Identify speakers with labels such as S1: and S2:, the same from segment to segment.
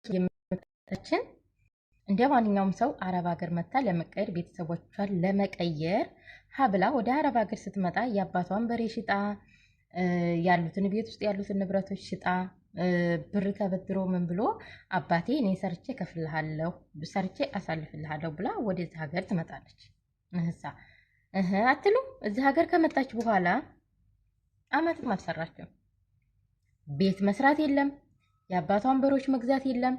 S1: የምታችን እንደ ማንኛውም ሰው አረብ ሀገር መታ ለመቀየር ቤተሰቦቿን ለመቀየር ሀብላ ወደ አረብ ሀገር ስትመጣ የአባቷን በሬ ሽጣ ያሉትን ቤት ውስጥ ያሉትን ንብረቶች ሽጣ ብር ተበድሮ ምን ብሎ አባቴ እኔ ሰርቼ ከፍልሃለሁ ሰርቼ አሳልፍልሃለሁ ብላ ወደዚህ ሀገር ትመጣለች። አትሉ እዚህ ሀገር ከመጣች በኋላ አመትም አልሰራችም። ቤት መስራት የለም፣ የአባቷን በሮች መግዛት የለም።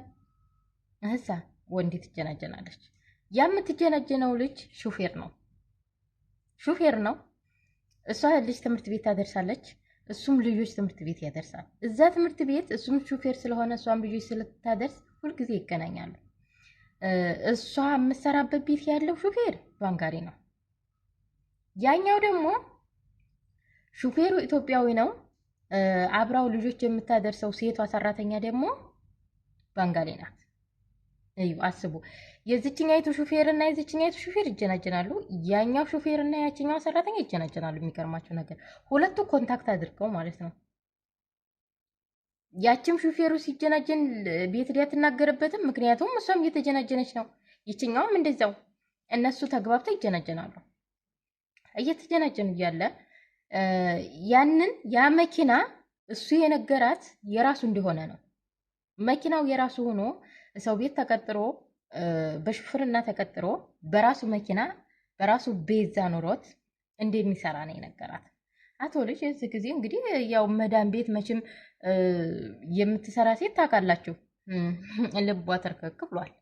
S1: ወንድ ትጀናጀናለች። የምትጀናጀነው ልጅ ሹፌር ነው። እሷ ልጅ ትምህርት ቤት ታደርሳለች፣ እሱም ልጆች ትምህርት ቤት ያደርሳል። እዛ ትምህርት ቤት እሱም ሹፌር ስለሆነ እሷም ልጆች ስለታደርስ ሁልጊዜ ይገናኛሉ። እሷ የምትሰራበት ቤት ያለው ሹፌር ባንጋሪ ነው። ያኛው ደግሞ ሹፌሩ ኢትዮጵያዊ ነው። አብራው ልጆች የምታደርሰው ሴቷ ሰራተኛ ደግሞ ባንጋሊ ናት። እዩ አስቡ። የዚችኛይቱ ሹፌር እና የዚችኛይቱ ሹፌር ይጀናጀናሉ። ያኛው ሹፌር እና ያችኛው ሰራተኛ ይጀናጀናሉ። የሚገርማቸው ነገር ሁለቱ ኮንታክት አድርገው ማለት ነው። ያችም ሹፌሩ ሲጀናጀን ቤት ላይ አትናገርበትም፣ ምክንያቱም እሷም እየተጀናጀነች ነው። ይችኛውም እንደዛው እነሱ ተግባብተው ይጀናጀናሉ። እየተጀናጀኑ እያለ ያ መኪና እሱ የነገራት የራሱ እንደሆነ ነው። መኪናው የራሱ ሆኖ ሰው ቤት ተቀጥሮ በሹፍርና ተቀጥሮ በራሱ መኪና በራሱ ቤዛ ኑሮት እንደሚሰራ ነው የነገራት። አቶ ልጅ እዚህ ጊዜ እንግዲህ ያው መዳን ቤት መቼም የምትሰራ ሴት ታውቃላችሁ፣ ልቧ ተርከክ ብሏል።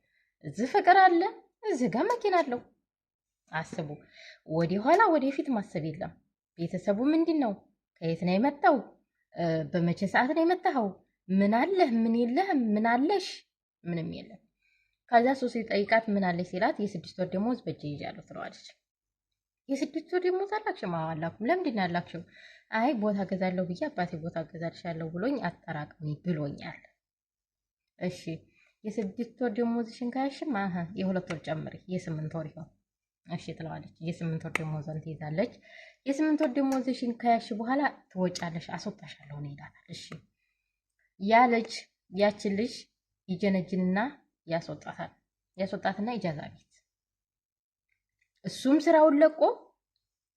S1: እዚህ ፍቅር አለ፣ እዚህ ጋር መኪና አለው። አስቡ። ወደ ኋላ ወደፊት ማሰብ የለም። ቤተሰቡ ምንድን ነው? ከየት ነው የመጣው? በመቼ ሰዓት ነው የመጣኸው? ምን አለህ? ምን የለህም? ምን አለሽ? ምንም የለም። ከዛ ሶስት ጠይቃት ምን አለሽ ሲላት የ6 ወር ደሞዝ በእጄ ይዣለሁ ትለዋለች። የ6 ወር ደሞዝ አላክሽም? አዎ አላኩም። ለምንድን ነው ያላክሽው? አይ ቦታ ገዛለሁ ብዬ አባቴ ቦታ ገዛልሻለሁ ብሎኝ አጠራቅሚ ብሎኛል። እሺ የ6 ወር ደሞዝሽን ካያሽም የ2 ወር ጨምሪ የ8 ወር ይሆን። እሺ ትለዋለች። የ8 ወር ደሞዟን ትይዛለች። የ8 ወር ደሞዝሽን ካያሽ በኋላ ትወጫለሽ፣ አስወጣሻለሁ ነው ይላታል። እሺ ያችን ልጅ ይጀነጅንና ያስወጣትና ኢጃዛ ቤት እሱም ስራውን ለቆ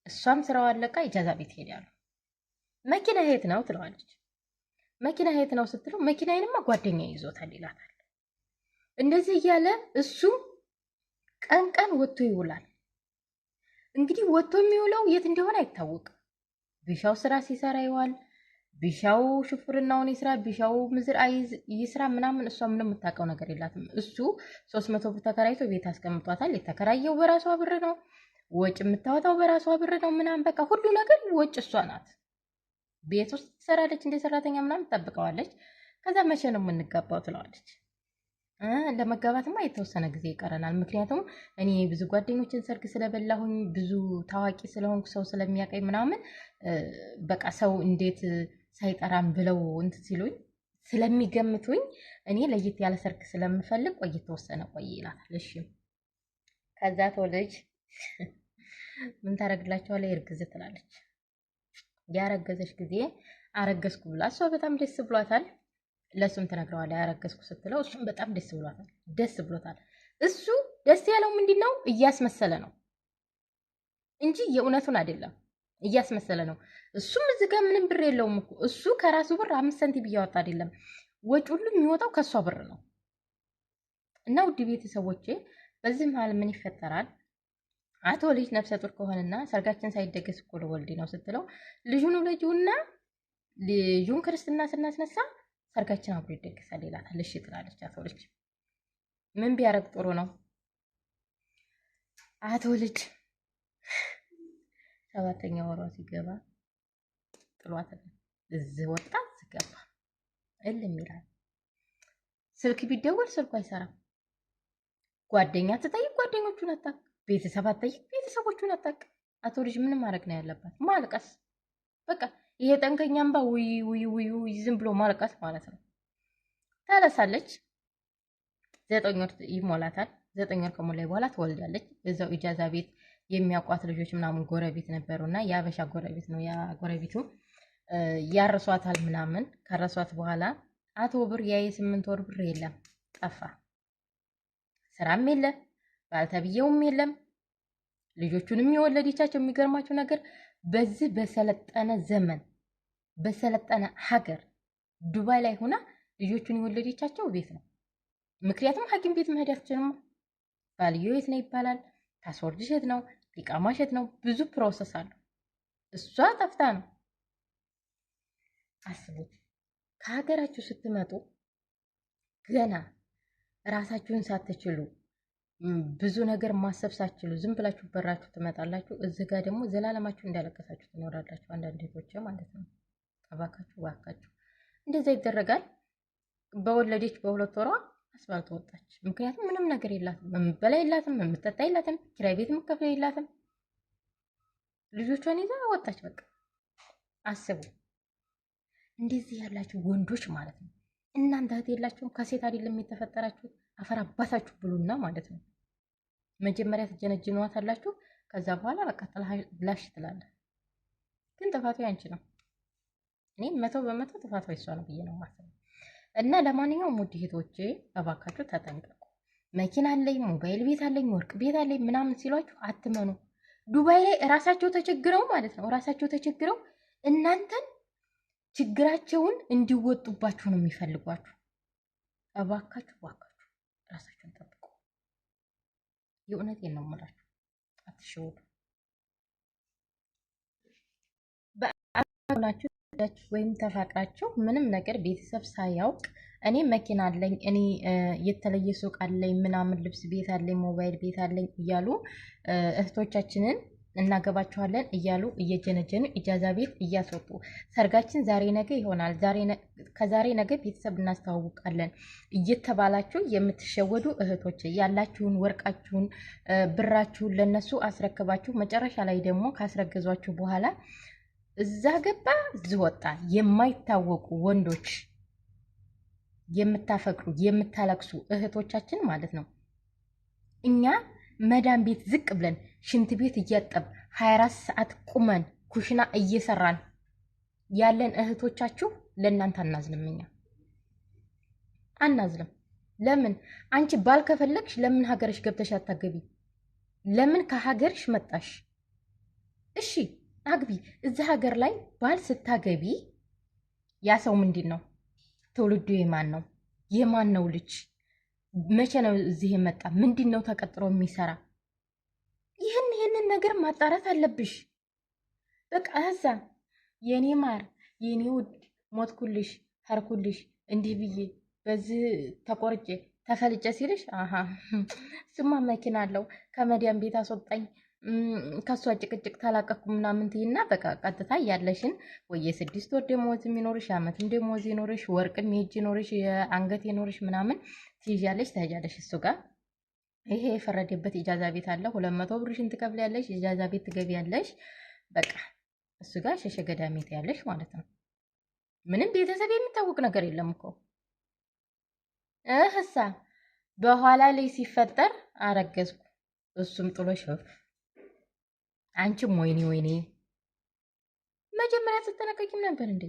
S1: እሷም ስራዋን ለቃ ኢጃዛ ቤት ሄዳሉ። መኪና የት ነው ትለዋለች። መኪና የት ነው ስትለው መኪናዬንማ ጓደኛ ይዞታል ይላታል። እንደዚህ እያለ እሱ ቀን ቀን ወጥቶ ይውላል። እንግዲህ ወጥቶ የሚውለው የት እንደሆነ አይታወቅም። ቢሻው ስራ ሲሰራ ይዋል፣ ቢሻው ሹፍርናውን ይስራ፣ ቢሻው ምዝር ይስራ ምናምን፣ እሷ ምንም የምታውቀው ነገር የላትም። እሱ 300 ብር ተከራይቶ ቤት አስቀምጧታል። የተከራየው በራሷ ብር ነው፣ ወጭ የምታወጣው በራሷ ብር ነው ምናምን፣ በቃ ሁሉ ነገር ወጭ እሷ ናት። ቤት ውስጥ ትሰራለች፣ እንደ ሰራተኛ ምናምን ትጠብቀዋለች። ከዛ መቼ ነው የምንጋባው ትለዋለች። ለመጋባትማ የተወሰነ ጊዜ ይቀረናል። ምክንያቱም እኔ ብዙ ጓደኞችን ሰርግ ስለበላሁኝ ብዙ ታዋቂ ስለሆንኩ ሰው ስለሚያቀኝ ምናምን በቃ ሰው እንዴት ሳይጠራም ብለው እንትን ሲሉኝ ስለሚገምቱኝ እኔ ለየት ያለ ሰርግ ስለምፈልግ ቆይ የተወሰነ ቆይ ይላታል። እሺ ከዛ ተወለጅ ምን ታረግላቸዋለህ? እርግዝ ትላለች። ያረገዘች ጊዜ አረገዝኩ ብላ እሷ በጣም ደስ ብሏታል። ለሱም ትነግረዋለች ያረገዝኩ ስትለው እሱም በጣም ደስ ብሎታል። እሱ ደስ ያለው ምንድነው እያስመሰለ ነው እንጂ የእውነቱን አይደለም፣ እያስመሰለ ነው። እሱም እዚህ ጋር ምንም ብር የለውም እኮ እሱ ከራሱ ብር 5 ሳንቲም እያወጣ አይደለም፣ ወጪ ሁሉ የሚወጣው ከሷ ብር ነው። እና ውድ ቤተሰቦቼ በዚህ መሀል ምን ይፈጠራል? አቶ ልጅ ነፍሰ ጡር ከሆነና ሰርጋችን ሳይደገስ እኮ ለወልድ ነው ስትለው ልጁን ክርስትና ስናስነሳ ሰርጋችን አብሮ ይደገሳል ይላታል። እሺ ትላለች። አቶ ልጅ ምን ቢያረግ ጥሩ ነው? አቶ ልጅ 7ኛ ወሯ ሲገባ ጥሏት እዚህ ወጣ ሲገባ እልም ይላል። ስልክ ቢደወል ስልኩ አይሰራም። ጓደኛ ትጠይቅ ጓደኞቹን አታውቅ፣ ቤተሰብ አትጠይቅ ቤተሰቦቹን አታውቅ። አቶ ልጅ ምን ማድረግ ነው ያለባት? ማልቀስ በቃ። ይሄ ጠንከኛ እንባ ውይ ዝም ብሎ ማልቀስ ማለት ነው። ታለሳለች። 9 ወር ይሞላታል። 9 ወር ከሞላይ በኋላ ትወልዳለች። በዛው ኢጃዛ ቤት የሚያውቋት ልጆች ምናምን ጎረቤት ነበሩና የአበሻ ጎረቤት ነው። ያ ጎረቤቱ ያርሷታል ምናምን። ከረሷት በኋላ አቶ ብር ያ የ8 ወር ብር የለም ጠፋ። ስራም የለ፣ ባልተብየውም የለም። ልጆቹንም የወለደቻቸው የሚገርማቸው ነገር በዚህ በሰለጠነ ዘመን በሰለጠነ ሀገር ዱባይ ላይ ሆና ልጆቹን የወለደቻቸው ቤት ነው። ምክንያቱም ሐኪም ቤት መሄድ አትችልም። ባልየው የት ነው ይባላል፣ ፓስወርድሽ የት ነው፣ ሊቃማሽ የት ነው፣ ብዙ ፕሮሰስ አለው። እሷ ጠፍታ ነው። አስቡት። ከሀገራችሁ ስትመጡ ገና ራሳችሁን ሳትችሉ ብዙ ነገር ማሰብ ሳትችሉ ዝም ብላችሁ በራችሁ ትመጣላችሁ። እዚህ ጋር ደግሞ ዘላለማችሁ እንዳለቀሳችሁ ትኖራላችሁ። አንዳንድ ቤቶች ማለት ነው። እባካችሁ እባካችሁ እንደዛ ይደረጋል። በወለደች በ2 ወሯ አስፋልት ወጣች። ምክንያቱም ምንም ነገር የላትም፣ የምትበላ የላትም፣ የምትጠጣ የላትም፣ ኪራይ ቤት የምትከፍል የላትም። ልጆቿን ይዛ ወጣች። በቃ አስቡ። እንደዚህ ያላችሁ ወንዶች ማለት ነው። እናንተ እህት የላችሁም? ከሴት አይደለም የተፈጠራችሁት? አፈር አባታችሁ ብሉና ማለት ነው። መጀመሪያ ትጀነጅኗት አላችሁ። ከዛ በኋላ በቃ ጥላሽ ትላለ። ግን ጥፋቱ ያንቺ ነው። እኔ 100% ጥፋቱ እሷ ነው ብዬ ነው የማስበው። እና ለማንኛውም ውድ እህቶቼ እባካችሁ ተጠንቀቁ። መኪና አለኝ፣ ሞባይል ቤት አለኝ፣ ወርቅ ቤት አለኝ ምናምን ሲሏችሁ አትመኑ። ዱባይ ላይ እራሳቸው ተቸግረው ማለት ነው እራሳቸው ተቸግረው እናንተን ችግራቸውን እንዲወጡባችሁ ነው የሚፈልጓችሁ። እባካችሁ እባካችሁ ራሳችሁን ጠብቁ። የእውነቴን ነው የምላችሁ፣ አትሸወዱ። በአናችሁ ወይም ተፋቅራችሁ ምንም ነገር ቤተሰብ ሳያውቅ እኔ መኪና አለኝ፣ እኔ የተለየ ሱቅ አለኝ፣ ምናምን ልብስ ቤት አለኝ፣ ሞባይል ቤት አለኝ እያሉ እህቶቻችንን እናገባችኋለን እያሉ እየጀነጀኑ ኢጃዛ ቤት እያስወጡ ሰርጋችን ዛሬ ነገ ይሆናል፣ ከዛሬ ነገ ቤተሰብ እናስተዋውቃለን እየተባላችሁ የምትሸወዱ እህቶች ያላችሁን ወርቃችሁን ብራችሁን ለነሱ አስረክባችሁ መጨረሻ ላይ ደግሞ ካስረገዟችሁ በኋላ እዛ ገባ እዚህ ወጣ የማይታወቁ ወንዶች የምታፈቅሩ የምታለቅሱ እህቶቻችን ማለት ነው። እኛ መዳን ቤት ዝቅ ብለን ሽንት ቤት እያጠብ 24 ሰዓት ቁመን ኩሽና እየሰራን ያለን እህቶቻችሁ ለእናንተ አናዝንም። እኛ አናዝንም። ለምን? አንቺ ባል ከፈለግሽ ለምን ሀገርሽ ገብተሽ አታገቢ? ለምን ከሀገርሽ መጣሽ? እሺ አግቢ። እዚህ ሀገር ላይ ባል ስታገቢ ያ ሰው ምንድን ነው? ትውልዱ የማን ነው? የማን ነው ልጅ? መቼ ነው እዚህ የመጣ? ምንድን ነው ተቀጥሮ የሚሰራ? ይህንን ነገር ማጣራት አለብሽ። በቃ እዛ የኔ ማር የኔ ውድ ሞትኩልሽ፣ ሀርኩልሽ እንዲህ ብዬ በዚህ ተቆርጬ ተፈልጨ ሲልሽ አሃ ስማ መኪና አለው ከመዲያን ቤት አስወጣኝ ከሷ ጭቅጭቅ ተላቀኩ ምናምን ትይና በቃ ቀጥታ ያለሽን ወይ የ6 ወር ደሞዝ የሚኖርሽ የዓመትም ደሞዝ ይኖርሽ ወርቅም የእጅ ይኖርሽ የአንገት ይኖርሽ ምናምን ትይዣለሽ፣ ትሄጃለሽ እሱ ጋር። ይሄ የፈረደበት ኢጃዛ ቤት አለ። 200 ብርሽን ትከፍያለሽ፣ ኢጃዛ ቤት ትገቢያለሽ። በቃ እሱ ጋር ሸሸ ገዳሜት ያለሽ ማለት ነው። ምንም ቤተሰብ የሚታወቅ ነገር የለም እኮ እህሳ በኋላ ላይ ሲፈጠር አረገዝኩ እሱም ጥሎሽ አንቺም ወይኔ ወይኔ መጀመሪያ ስትጠነቀቂም ነበር እንዴ?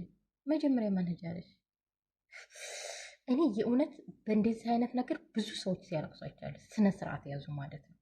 S1: መጀመሪያ ማንሄጃለሽ። እኔ የእውነት በእንደዚህ አይነት ነገር ብዙ ሰዎች ሲያለቅሱ አይቻለሁ። ስነ ስርዓት ያዙ ማለት ነው።